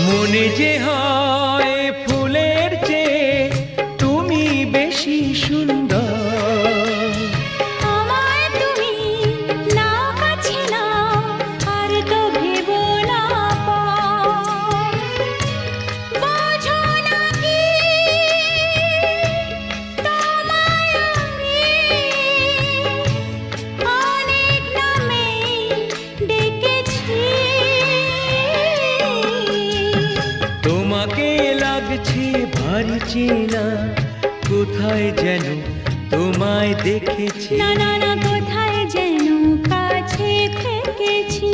মনে যে হয় ফুলের চেয়ে তুমি বেশি সুন্দর। আমায় তুমি নাও কাছে নাও, আর তো ভেবো না পর। বোঝো না কি তোমায় আমি অনেক নামে ডেকেছি। তোমাকে লাগছে ভারী চেনা, কোথায় যেন তোমায় দেখেছি। না না না, কোথায় যেন কাছে থেকেছি।